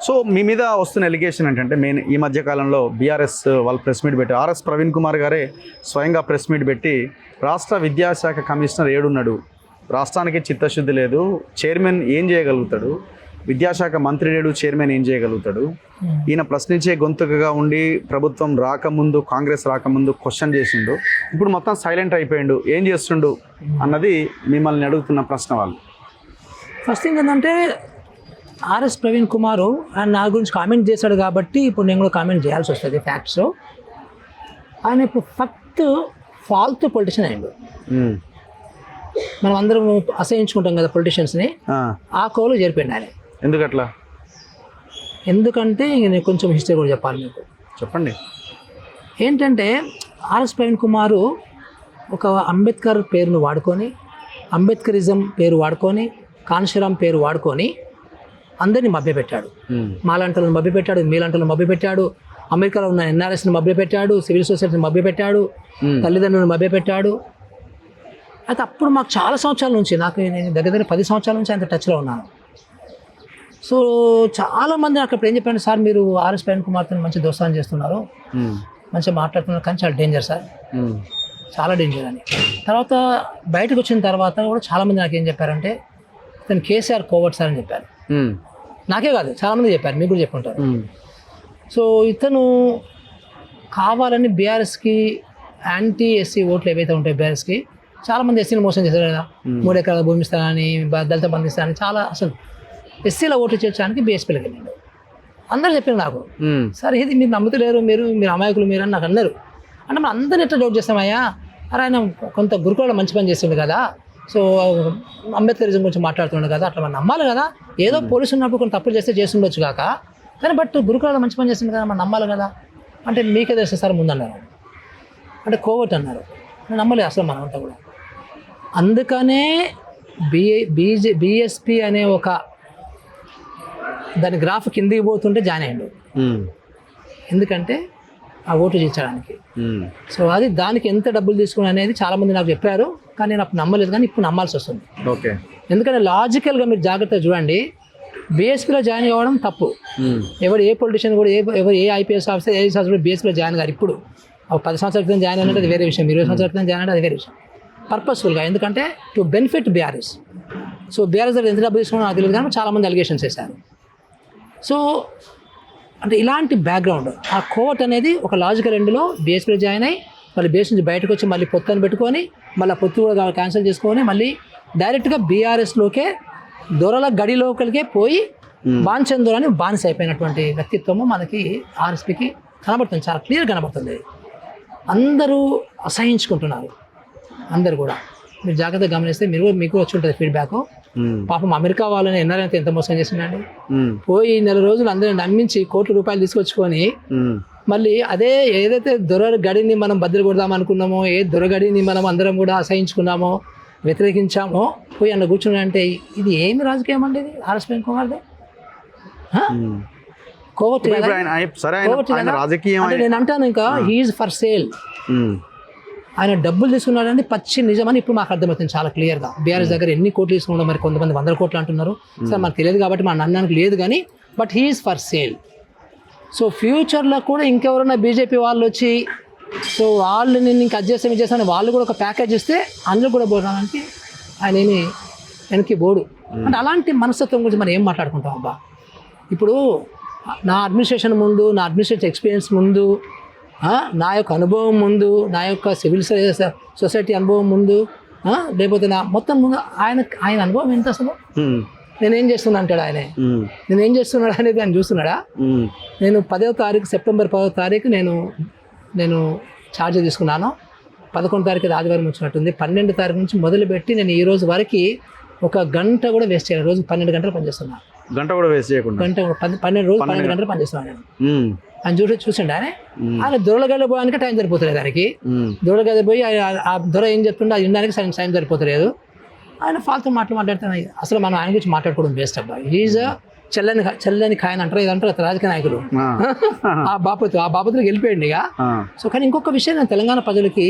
So మీ మీద వస్తున్న allegation ఏంటంటే మెయిన్ ఈ మధ్య కాలంలో బీఆర్ఎస్ వాళ్ళు ప్రెస్ మీట్ పెట్టి ఆర్ఎస్ ప్రవీణ్ కుమార్ గారే స్వయంగా ప్రెస్ మీట్ పెట్టి రాష్ట్ర విద్యాశాఖ కమిషనర్ ఏడున్నాడు, రాష్ట్రానికి చిత్తశుద్ధి లేదు, చైర్మన్ ఏం చేయగలుగుతాడు, విద్యాశాఖ మంత్రి లేడు, చైర్మన్ ఏం చేయగలుగుతాడు, ఈయన ప్రశ్నించే గొంతుకగా ఉండి ప్రభుత్వం రాకముందు కాంగ్రెస్ రాకముందు క్వశ్చన్ చేసిండు, ఇప్పుడు మొత్తం సైలెంట్ అయిపోయిండు, ఏం చేస్తుండు అన్నది మిమ్మల్ని అడుగుతున్న ప్రశ్న వాళ్ళు. ఫస్ట్ థింగ్ ఏంటంటే ఆర్ఎస్ ప్రవీణ్ కుమార్ ఆయన నా గురించి కామెంట్ చేశాడు కాబట్టి ఇప్పుడు నేను కూడా కామెంట్ చేయాల్సి వస్తుంది. ఫ్యాక్ట్స్ ఆయన ఇప్పుడు ఫాల్తూ పొలిటీషియన్ అయ్యిండు. మనం అందరం అసహించుకుంటాం కదా పొలిటీషియన్స్ని, ఆ కోలు చేరిపోయింది ఆయన. ఎందుకట్లా? ఎందుకంటే నేను కొంచెం హిస్టరీ కూడా చెప్పాలి మీకు. చెప్పండి. ఏంటంటే ఆర్ఎస్ ప్రవీణ్ కుమార్ ఒక అంబేద్కర్ పేరును వాడుకొని, అంబేద్కరిజం పేరు వాడుకొని, కాన్షీరామ్ పేరు వాడుకొని అందరినీ మభ్యపెట్టాడు. మాలాంటలను మభ్యపెట్టాడు, మీలాంటలను మభ్యపెట్టాడు, అమెరికాలో ఉన్న ఎన్ఆర్ఎస్ని మభ్యపెట్టాడు, సివిల్ సొసైటీని మభ్యపెట్టాడు, తల్లిదండ్రులను మభ్యపెట్టాడు. అయితే అప్పుడు మాకు చాలా సంవత్సరాల నుంచి, నేను దగ్గర 10 సంవత్సరాల నుంచి ఆయన టచ్లో ఉన్నాను. సో చాలామంది నాకు అప్పుడు ఏం చెప్పాను, సార్ మీరు ఆర్ఎస్ ప్రవీణ్ కుమార్తో మంచి దోస్తాన్ని చేస్తున్నారు, మంచిగా మాట్లాడుతున్నారు, కానీ చాలా డేంజర్ సార్, చాలా డేంజర్ అని. తర్వాత బయటకు వచ్చిన తర్వాత కూడా చాలామంది నాకు ఏం చెప్పారంటే ఇతను కేసీఆర్ కోవర్ట్ సార్ అని చెప్పారు. నాకే కాదు చాలామంది చెప్పారు, మీకు కూడా చెప్పుంటారు. సో ఇతను కావాలని బీఆర్ఎస్కి యాంటీ ఎస్సీ ఓట్లు ఏవైతే ఉంటాయో బీఆర్ఎస్కి చాలామంది ఎస్సీని మోసం చేశారు కదా, 3 ఎకరాల భూమి ఇస్తానని, దళిత బంధు ఇస్తానని, చాలా అసలు ఎస్సీల ఓట్లు చేర్చడానికి బీఎస్పీలోకి వెళ్ళిండు. అందరూ చెప్పారు నాకు, సార్ ఇది మీరు నమ్ముతలేరు, మీరు అమాయకులు మీరు అని నాకు అన్నారు. అంటే మనం అందరిని ఎట్లా డౌట్ చేస్తామయ్యా, అరే ఆయన కొంత గురుకులలో మంచి పని చేస్తుండే కదా, సో అంబేద్కరిజం గురించి మాట్లాడుతుండే కదా, అట్లా మనం నమ్మాలి కదా. ఏదో పోలీసు ఉన్నప్పుడు కొన్ని తప్పులు చేస్తుండొచ్చు కాక, కానీ బట్ గురుకులలో మంచి పని చేస్తుంది కదా, మనం నమ్మాలి కదా. అంటే మీకే తెలుసు సార్ ముందన్నారు, అంటే కోవర్ట్ అన్నారు. నేను నమ్మలేదు అసలు మనం అంతా కూడా. అందుకనే బీఎస్పీ అనే ఒక దాని గ్రాఫ్ కిందికి పోతుంటే జాయిన్ అయ్యాడు. ఎందుకంటే ఆ ఓటు చేయించడానికి. సో అది దానికి ఎంత డబ్బులు తీసుకుని అనేది చాలామంది నాకు చెప్పారు, కానీ నేను అప్పుడు నమ్మలేదు, కానీ ఇప్పుడు నమ్మాల్సి వస్తుంది. ఓకే. ఎందుకంటే లాజికల్గా మీరు జాగ్రత్తగా చూడండి, బీఎస్పీలో జాయిన్ అవ్వడం తప్పు. ఎవరు ఏ పొలిటీషియన్ కూడా ఎవరు ఏ ఐపీఎస్ ఆఫీసర్ ఏ ఆఫీసర్ బీఎస్పీలో జాయిన్ గారు. ఇప్పుడు 10 సంవత్సరాల క్రితం జాయిన్ అయినట్టు అది వేరే విషయం, 20 సంవత్సరాల క్రితం జాయిన్ అంటే అది వేరే విషయం. పర్పస్ఫుల్గా, ఎందుకంటే to benefit BRS. So BRS దగ్గర ఎంత డబ్బులు తీసుకున్నా నాకు తెలియదు, కానీ చాలామంది అలిగేషన్స్ చేశారు. సో అంటే ఇలాంటి బ్యాక్గ్రౌండ్, ఆ కోర్ట్ అనేది ఒక లాజికల్ ఎండ్లో బీఎస్పీలో జాయిన్ అయ్యి మళ్ళీ బీఎస్ నుంచి బయటకు వచ్చి మళ్ళీ పొత్తుని పెట్టుకొని మళ్ళీ పొత్తు కూడా క్యాన్సిల్ చేసుకొని మళ్ళీ డైరెక్ట్గా బీఆర్ఎస్లోకే దొరల గడిలోకలికే పోయి బాన్చందూర్ అని బానిస అయిపోయినటువంటి వ్యక్తిత్వము మనకి ఆర్ఎస్పీకి కనబడుతుంది, చాలా క్లియర్ కనబడుతుంది. అందరూ అసహించుకుంటున్నారు, అందరు కూడా. మీరు జాగ్రత్తగా గమనిస్తే మీకు వచ్చి ఉంటుంది ఫీడ్బ్యాక్. పాపం అమెరికా వాళ్ళని ఎన్ఆర్ఐ ఎంత మోసం చేసిందండి. పోయి 4 రోజులు అందరిని నమ్మించి కోట్ల రూపాయలు తీసుకొచ్చుకొని మళ్ళీ అదే ఏదైతే దొరగడిని మనం బద్దలు కొడదాం అనుకున్నామో, ఏ దొరగడిని మనం అందరం కూడా అసహించుకున్నామో, వ్యతిరేకించామో, పోయి అన్న కూర్చున్నా అంటే ఇది ఏమి రాజకీయం అండి? ఇది ఆర్ఎస్ ప్రవీణ్ కుమార్ది కోవట్. నేను అంటాను ఇంకా హీఈస్ ఫర్ సేల్. ఆయన డబ్బులు తీసుకున్నాడని పచ్చి నిజమని ఇప్పుడు మాకు అర్థమవుతుంది చాలా క్లియర్గా. బీఆర్ఎస్ దగ్గర ఎన్ని కోట్లు తీసుకున్నాడో మరి కొంతమంది 100 కోట్లు అంటున్నారు. సార్ మనకు తెలియదు కాబట్టి మన అన్నానికి లేదు, కానీ but he's for sale. So ఫ్యూచర్లో కూడా ఇంకెవరైనా బీజేపీ వాళ్ళు వచ్చి సో వాళ్ళు నేను ఇంకా అడ్జస్ట్ చేస్తాను వాళ్ళు కూడా ఒక ప్యాకేజ్ ఇస్తే అందులో కూడా పోవడానికి ఆయన ఏమి వెనక్కి బోడు. అంటే అలాంటి మనస్తత్వం గురించి మనం ఏం మాట్లాడుకుంటాం అబ్బా. ఇప్పుడు నా అడ్మినిస్ట్రేషన్ ముందు, నా అడ్మినిస్ట్రేటివ్ ఎక్స్పీరియన్స్ ముందు, నా యొక్క అనుభవం ముందు, నా యొక్క సివిల్ సొసైటీ అనుభవం ముందు, లేకపోతే నా మొత్తం ముందు ఆయన అనుభవం ఎంత అసలు. నేనేం చేస్తున్నా అంటాడు ఆయనే, నేనేం చేస్తున్నాడు అనేది ఆయన చూస్తున్నాడా. నేను 10వ తారీఖు సెప్టెంబర్ 10వ తారీఖు నేను ఛార్జ్ తీసుకున్నాను. 11వ తారీఖు ఆదివారం వచ్చినట్టుంది. 12వ తారీఖు నుంచి మొదలుపెట్టి నేను ఈ రోజు వరకు 1 గంట కూడా వేస్ట్ చేయాలి. రోజు 12 గంటలు పనిచేస్తున్నాను. గంట కూడా వేస్ట్ చేయకుండా 12 గంటలు పనిచేస్తున్నాను నేను. ఆయన చూసిండు ఆయన దొరలగడ్డ పోయానికి టైం సరిపోతలేదు. దానికి దొరలగడ్డ పోయి ఆ దొర ఏం చెప్తుండే అది వినడానికి టైం సరిపోతలేదు. ఆయన ఫాల్తూ మాట్లాడుతున్నాయి. అసలు మనం ఆయన గురించి మాట్లాడుకోవడం వేస్ట్ అబ్బా. ఈజ్ చెల్లని కాయని అంటారు, ఇదంటారు రాజకీయ నాయకులు. ఆ బాపతులకు వెళ్ళిపోయింది ఇక. సో కానీ ఇంకొక విషయం నేను తెలంగాణ ప్రజలకి